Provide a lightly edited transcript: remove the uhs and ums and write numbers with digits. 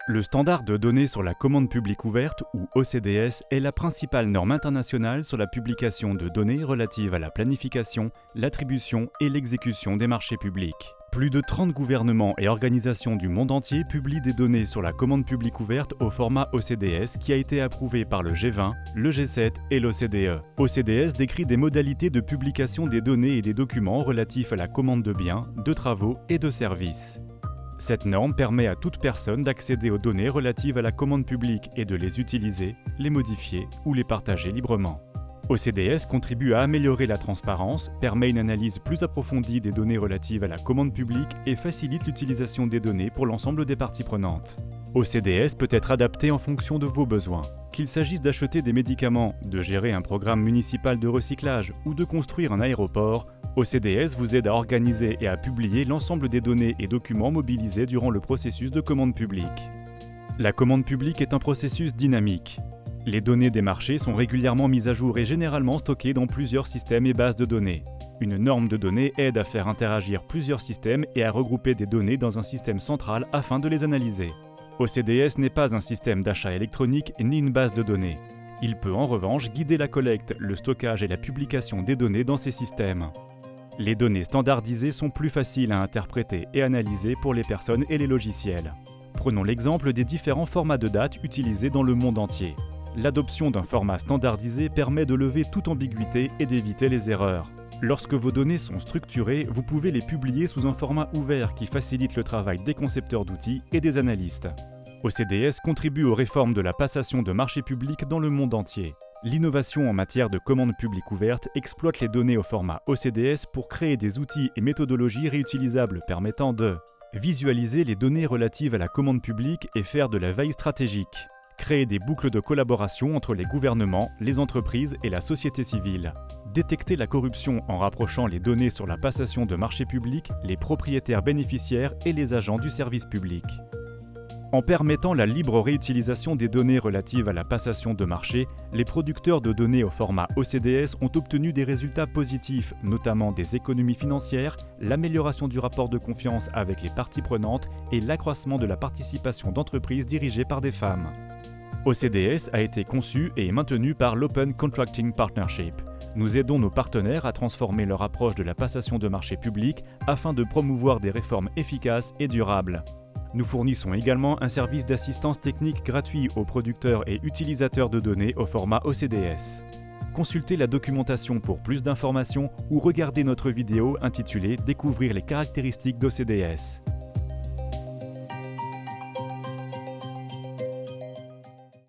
Le standard de données sur la commande publique ouverte, ou OCDS, est la principale norme internationale sur la publication de données relatives à la planification, l'attribution et l'exécution des marchés publics. Plus de 30 gouvernements et organisations du monde entier publient des données sur la commande publique ouverte au format OCDS qui a été approuvé par le G20, le G7 et l'OCDE. OCDS décrit des modalités de publication des données et des documents relatifs à la commande de biens, de travaux et de services. Cette norme permet à toute personne d'accéder aux données relatives à la commande publique et de les utiliser, les modifier ou les partager librement. OCDS contribue à améliorer la transparence, permet une analyse plus approfondie des données relatives à la commande publique et facilite l'utilisation des données pour l'ensemble des parties prenantes. OCDS peut être adapté en fonction de vos besoins. Qu'il s'agisse d'acheter des médicaments, de gérer un programme municipal de recyclage ou de construire un aéroport, OCDS vous aide à organiser et à publier l'ensemble des données et documents mobilisés durant le processus de commande publique. La commande publique est un processus dynamique. Les données des marchés sont régulièrement mises à jour et généralement stockées dans plusieurs systèmes et bases de données. Une norme de données aide à faire interagir plusieurs systèmes et à regrouper des données dans un système central afin de les analyser. OCDS n'est pas un système d'achat électronique ni une base de données. Il peut en revanche guider la collecte, le stockage et la publication des données dans ces systèmes. Les données standardisées sont plus faciles à interpréter et analyser pour les personnes et les logiciels. Prenons l'exemple des différents formats de date utilisés dans le monde entier. L'adoption d'un format standardisé permet de lever toute ambiguïté et d'éviter les erreurs. Lorsque vos données sont structurées, vous pouvez les publier sous un format ouvert qui facilite le travail des concepteurs d'outils et des analystes. OCDS contribue aux réformes de la passation de marchés publics dans le monde entier. L'innovation en matière de commande publique ouverte exploite les données au format OCDS pour créer des outils et méthodologies réutilisables permettant de visualiser les données relatives à la commande publique et faire de la veille stratégique. Créer des boucles de collaboration entre les gouvernements, les entreprises et la société civile. Détecter la corruption en rapprochant les données sur la passation de marchés publics, les propriétaires bénéficiaires et les agents du service public. En permettant la libre réutilisation des données relatives à la passation de marché, les producteurs de données au format OCDS ont obtenu des résultats positifs, notamment des économies financières, l'amélioration du rapport de confiance avec les parties prenantes et l'accroissement de la participation d'entreprises dirigées par des femmes. OCDS a été conçu et est maintenu par l'Open Contracting Partnership. Nous aidons nos partenaires à transformer leur approche de la passation de marchés publics afin de promouvoir des réformes efficaces et durables. Nous fournissons également un service d'assistance technique gratuit aux producteurs et utilisateurs de données au format OCDS. Consultez la documentation pour plus d'informations ou regardez notre vidéo intitulée « Découvrir les caractéristiques d'OCDS ».